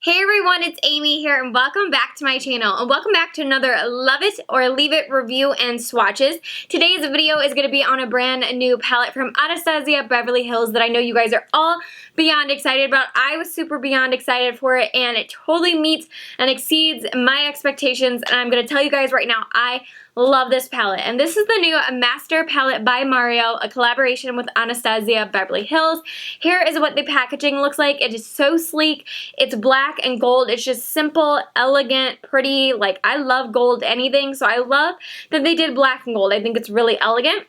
Hey everyone, it's Amy here and welcome back to my channel and welcome back to another Love It or Leave It review and swatches. Today's video is going to be on a brand new palette from Anastasia Beverly Hills that I know you guys are all beyond excited about. I was super beyond excited for it and it totally meets and exceeds my expectations, and I'm going to tell you guys right now, I love this palette. And this is the new Master Palette by Mario, a collaboration with Anastasia Beverly Hills. Here is what the packaging looks like. It is so sleek. It's black and gold. It's just simple, elegant, pretty. Like, I love gold anything, so I love that they did black and gold. I think it's really elegant.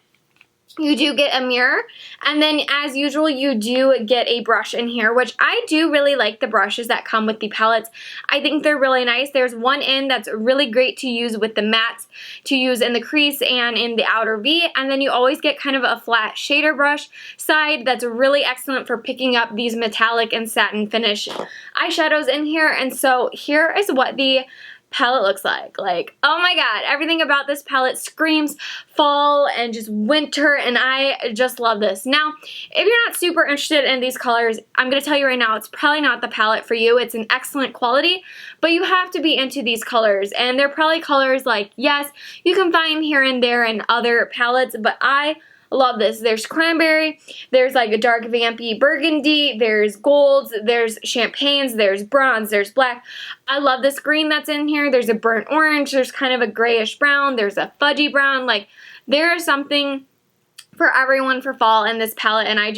You do get a mirror, and then as usual you do get a brush in here, which I do really like the brushes that come with the palettes. I think they're really nice. There's one in that's really great to use with the mattes, to use in the crease and in the outer V, and then you always get kind of a flat shader brush side that's really excellent for picking up these metallic and satin finish eyeshadows in here. And so here is what the palette looks like. Like, oh my god, everything about this palette screams fall and just winter, and I just love this. Now, if you're not super interested in these colors, I'm going to tell you right now, it's probably not the palette for you. It's an excellent quality, but you have to be into these colors, and they're probably colors like, yes, you can find here and there in other palettes, but I love this. There's cranberry, there's like a dark vampy burgundy, there's golds, there's champagnes, there's bronze, there's black. I love this green that's in here. There's a burnt orange, there's kind of a grayish brown, there's a fudgy brown. Like, there is something for everyone for fall in this palette, and I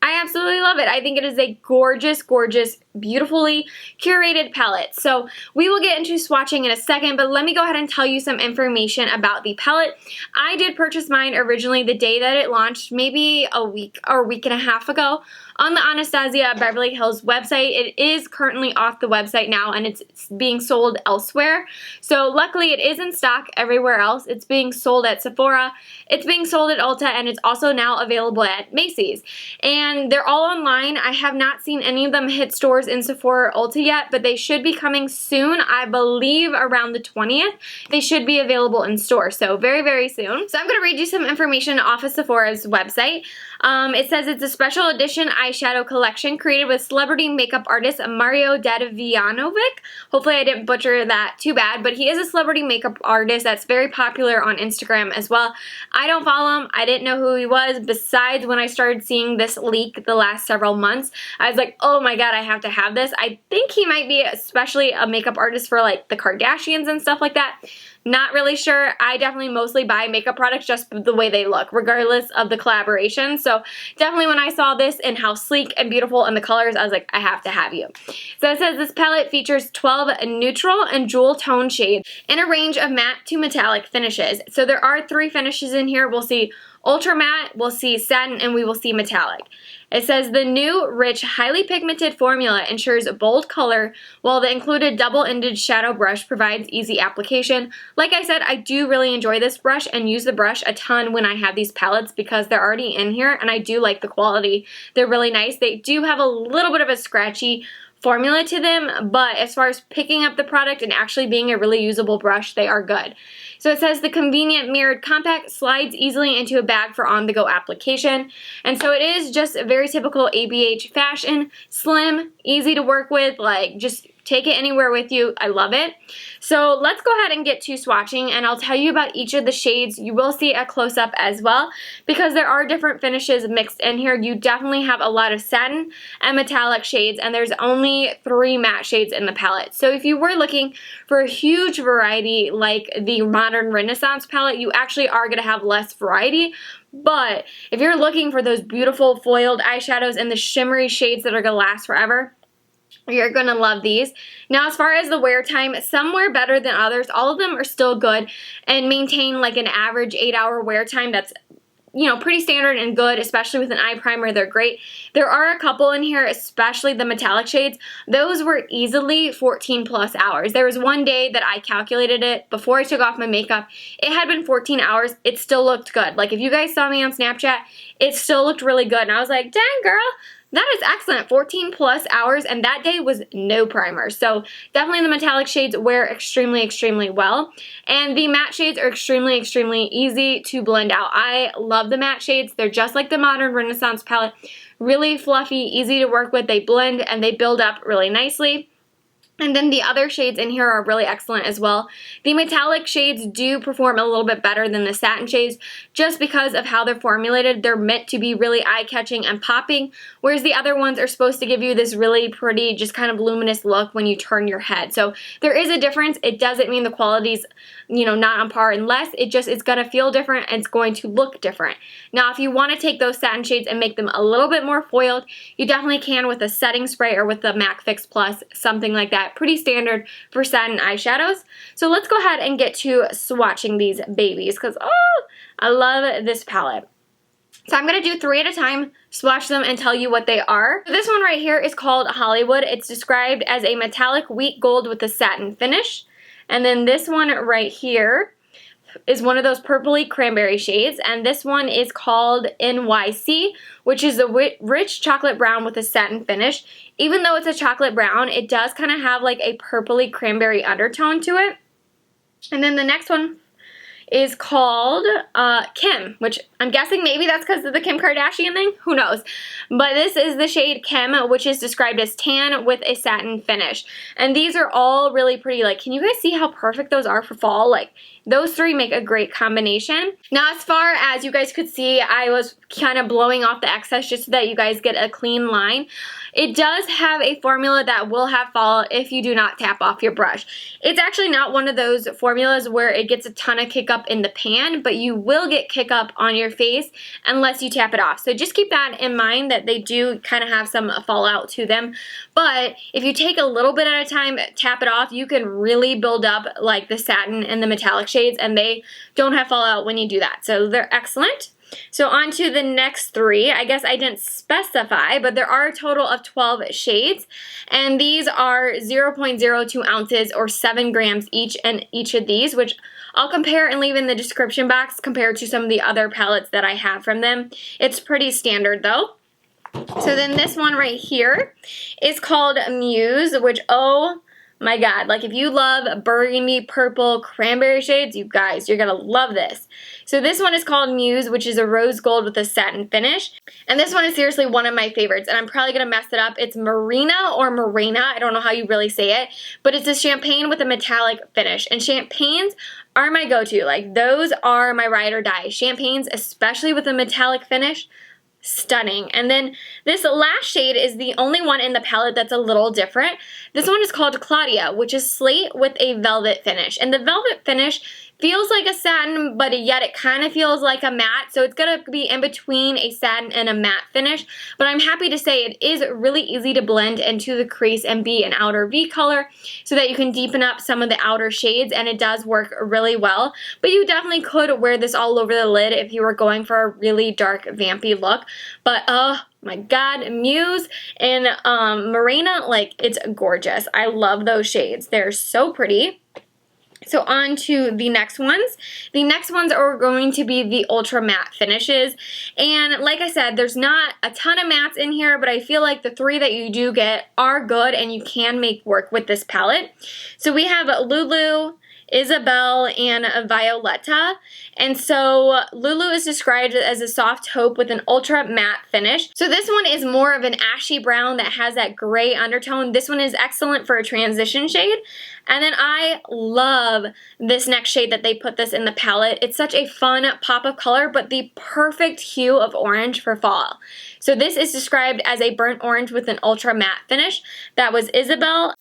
absolutely love it. I think it is a gorgeous, gorgeous, beautifully curated palette. So we will get into swatching in a second, but let me go ahead and tell you some information about the palette. I did purchase mine originally the day that it launched, maybe a week or a week and a half ago, on the Anastasia Beverly Hills website. It is currently off the website now, and it's being sold elsewhere. So luckily it is in stock everywhere else. It's being sold at Sephora, it's being sold at Ulta, and it's also now available at Macy's. And they're all online. I have not seen any of them hit stores in Sephora or Ulta yet, but they should be coming soon. I believe around the 20th they should be available in store, so very, very soon. So I'm going to read you some information off of Sephora's website. It says it's a special edition eyeshadow collection created with celebrity makeup artist Mario Dadivanovic. Hopefully I didn't butcher that too bad, but he is a celebrity makeup artist that's very popular on Instagram as well. I don't follow him. I didn't know who he was besides when I started seeing this leak the last several months. I was like, oh my god, I have to have this. I think he might be especially a makeup artist for like the Kardashians and stuff like that. Not really sure. I definitely mostly buy makeup products just the way they look, regardless of the collaboration. So definitely when I saw this and how sleek and beautiful and the colors, I was like, I have to have you. So it says this palette features 12 neutral and jewel tone shades in a range of matte to metallic finishes. So there are 3 finishes in here. We'll see ultra matte, we'll see satin, and we will see metallic. It says the new, rich, highly pigmented formula ensures bold color, while the included double-ended shadow brush provides easy application. Like I said, I do really enjoy this brush and use the brush a ton when I have these palettes because they're already in here, and I do like the quality. They're really nice. They do have a little bit of a scratchy formula to them, but as far as picking up the product and actually being a really usable brush, they are good. So it says the convenient mirrored compact slides easily into a bag for on-the-go application. And so it is just a very typical ABH fashion, slim, easy to work with, like just take it anywhere with you. I love it. So let's go ahead and get to swatching, and I'll tell you about each of the shades. You will see a close-up as well because there are different finishes mixed in here. You definitely have a lot of satin and metallic shades, and there's only 3 matte shades in the palette. So if you were looking for a huge variety like the Modern Renaissance palette, you actually are going to have less variety. But if you're looking for those beautiful foiled eyeshadows and the shimmery shades that are going to last forever, you're going to love these. Now, as far as the wear time, some wear better than others. All of them are still good and maintain like an average 8-hour wear time that's, you know, pretty standard and good, especially with an eye primer. They're great. There are a couple in here, especially the metallic shades. Those were easily 14 plus hours. There was one day that I calculated it before I took off my makeup. It had been 14 hours. It still looked good. Like, if you guys saw me on Snapchat, it still looked really good. And I was like, dang girl, that is excellent. 14 plus hours, and that day was no primer. So definitely the metallic shades wear extremely, extremely well. And the matte shades are extremely, extremely easy to blend out. I love the matte shades. They're just like the Modern Renaissance palette. Really fluffy, easy to work with. They blend and they build up really nicely. And then the other shades in here are really excellent as well. The metallic shades do perform a little bit better than the satin shades just because of how they're formulated. They're meant to be really eye-catching and popping, whereas the other ones are supposed to give you this really pretty, just kind of luminous look when you turn your head. So there is a difference. It doesn't mean the quality's, you know, not on par unless it's gonna feel different and it's going to look different. Now, if you wanna take those satin shades and make them a little bit more foiled, you definitely can with a setting spray or with the MAC Fix Plus, something like that. Pretty standard for satin eyeshadows. So let's go ahead and get to swatching these babies because, oh, I love this palette. So I'm going to do 3 at a time, swatch them, and tell you what they are. This one right here is called Hollywood. It's described as a metallic wheat gold with a satin finish. And then this one right here is one of those purpley cranberry shades, and this one is called NYC, which is a rich chocolate brown with a satin finish. Even though it's a chocolate brown, it does kind of have like a purpley cranberry undertone to it. And then the next one is called Kim, which I'm guessing maybe that's because of the Kim Kardashian thing. Who knows? But this is the shade Kim, which is described as tan with a satin finish. And these are all really pretty. Like, can you guys see how perfect those are for fall? Like, those 3 make a great combination. Now, as far as you guys could see, I was kind of blowing off the excess just so that you guys get a clean line. It does have a formula that will have fall if you do not tap off your brush. It's actually not one of those formulas where it gets a ton of kick up in the pan, but you will get kick up on your face unless you tap it off. So just keep that in mind that they do kind of have some fallout to them. But if you take a little bit at a time, tap it off, you can really build up like the satin and the metallic shades, and they don't have fallout when you do that. So they're excellent. So on to the next 3. I guess I didn't specify, but there are a total of 12 shades, and these are 0.02 ounces or 7 grams each, and each of these, which I'll compare and leave in the description box compared to some of the other palettes that I have from them. It's pretty standard though. So then this one right here is called Muse, which, oh my god, like if you love burgundy, purple, cranberry shades, you guys, you're gonna love this. So this one is called Muse, which is a rose gold with a satin finish. And this one is seriously one of my favorites, and I'm probably gonna mess it up. It's Marina or Morena, I don't know how you really say it, but it's a champagne with a metallic finish. And champagnes are my go-to. Like, those are my ride or die. Champagnes, especially with a metallic finish, stunning. And then this last shade is the only one in the palette that's a little different. This one is called Claudia, which is slate with a velvet finish. And the velvet finish feels like a satin, but yet it kind of feels like a matte. So it's going to be in between a satin and a matte finish. But I'm happy to say it is really easy to blend into the crease and be an outer V color so that you can deepen up some of the outer shades, and it does work really well. But you definitely could wear this all over the lid if you were going for a really dark, vampy look. But oh my god, Muse and Morena, like, it's gorgeous. I love those shades. They're so pretty. So on to the next ones. The next ones are going to be the ultra matte finishes. And like I said, there's not a ton of mattes in here, but I feel like the 3 that you do get are good and you can make work with this palette. So we have Lulu, Isabel, and Violetta. And so Lulu is described as a soft taupe with an ultra matte finish. So this one is more of an ashy brown that has that gray undertone. This one is excellent for a transition shade. And then I love this next shade that they put this in the palette. It's such a fun pop of color, but the perfect hue of orange for fall. So this is described as a burnt orange with an ultra matte finish. That was Isabel.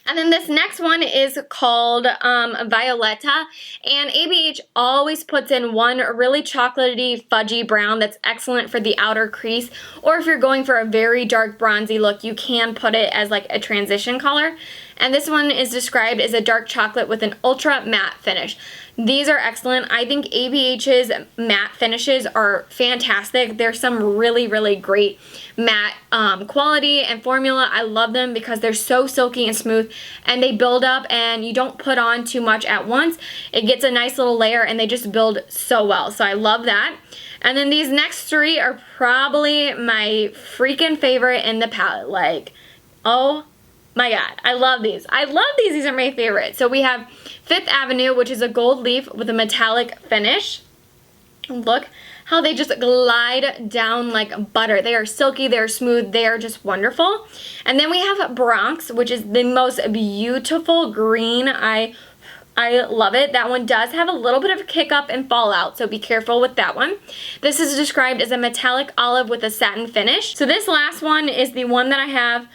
And then this next one is called Violetta. And ABH always puts in one really chocolatey, fudgy brown that's excellent for the outer crease. Or if you're going for a very dark bronzy look, you can put it as like a transition color. And this one is described as a dark chocolate with an ultra matte finish. These are excellent. I think ABH's matte finishes are fantastic. There's some really, really great matte quality and formula. I love them because they're so silky and smooth, and they build up and you don't put on too much at once. It gets a nice little layer and they just build so well. So I love that. And then these next 3 are probably my freaking favorite in the palette. Like, oh my god, I love these. I love these. These are my favorite. So we have Fifth Avenue, which is a gold leaf with a metallic finish. Look how they just glide down like butter. They are silky, they are smooth, they are just wonderful. And then we have Bronx, which is the most beautiful green. I love it. That one does have a little bit of kick up and fallout, so be careful with that one. This is described as a metallic olive with a satin finish. So this last one is the one that I have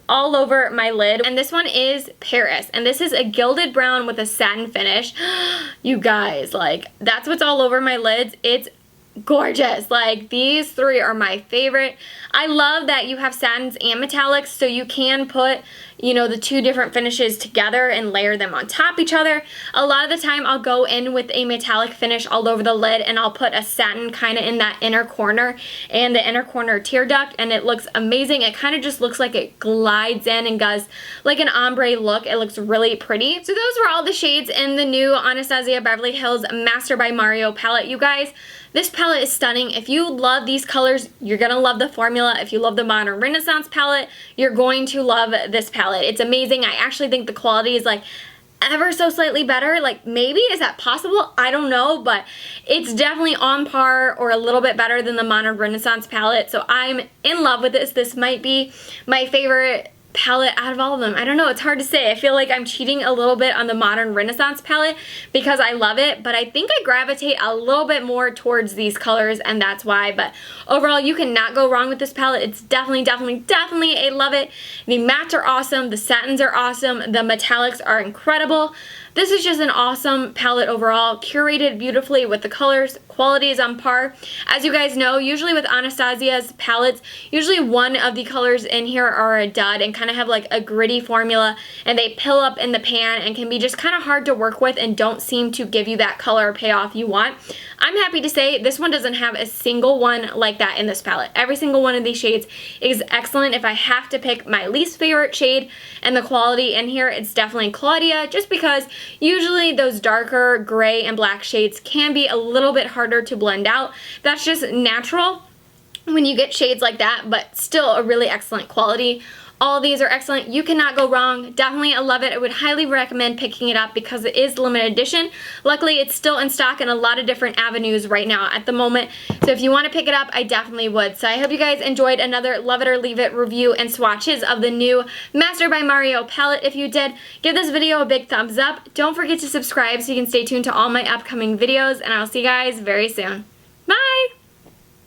all over my lid, and this one is Paris, and this is a gilded brown with a satin finish. You guys, like, that's what's all over my lids. It's gorgeous. Like, these three are my favorite. I love that you have satins and metallics, so you can put, you know, the two different finishes together and layer them on top each other. A lot of the time I'll go in with a metallic finish all over the lid, and I'll put a satin kind of in that inner corner and the inner corner tear duct, and it looks amazing. It kind of just looks like it glides in and does like an ombre look. It looks really pretty. So those were all the shades in the new Anastasia Beverly Hills Master by Mario palette. You guys, this palette is stunning. If you love these colors, you're gonna love the formula. If you love the Modern Renaissance palette, you're going to love this palette. It's amazing. I actually think the quality is like ever so slightly better. Like, maybe, is that possible? I don't know, but it's definitely on par or a little bit better than the Modern Renaissance palette. So I'm in love with this. This might be my favorite palette out of all of them. I don't know, it's hard to say. I feel like I'm cheating a little bit on the Modern Renaissance palette because I love it, but I think I gravitate a little bit more towards these colors, and that's why. But overall, you cannot go wrong with this palette. It's definitely a love it. The mattes are awesome, the satins are awesome, the metallics are incredible. This is just an awesome palette overall, curated beautifully with the colors. Quality is on par. As you guys know, usually with Anastasia's palettes, usually one of the colors in here are a dud and kind of have like a gritty formula, and they pill up in the pan and can be just kind of hard to work with and don't seem to give you that color payoff you want. I'm happy to say this one doesn't have a single one like that in this palette. Every single one of these shades is excellent. If I have to pick my least favorite shade and the quality in here, it's definitely Claudia, just because usually those darker gray and black shades can be a little bit harder to blend out. That's just natural when you get shades like that, but still a really excellent quality. All of these are excellent. You cannot go wrong. Definitely I love it. I would highly recommend picking it up because it is limited edition. Luckily, it's still in stock in a lot of different avenues right now at the moment. So if you want to pick it up, I definitely would. So I hope you guys enjoyed another Love It or Leave It review and swatches of the new Master by Mario palette. If you did, give this video a big thumbs up. Don't forget to subscribe so you can stay tuned to all my upcoming videos, and I'll see you guys very soon. Bye!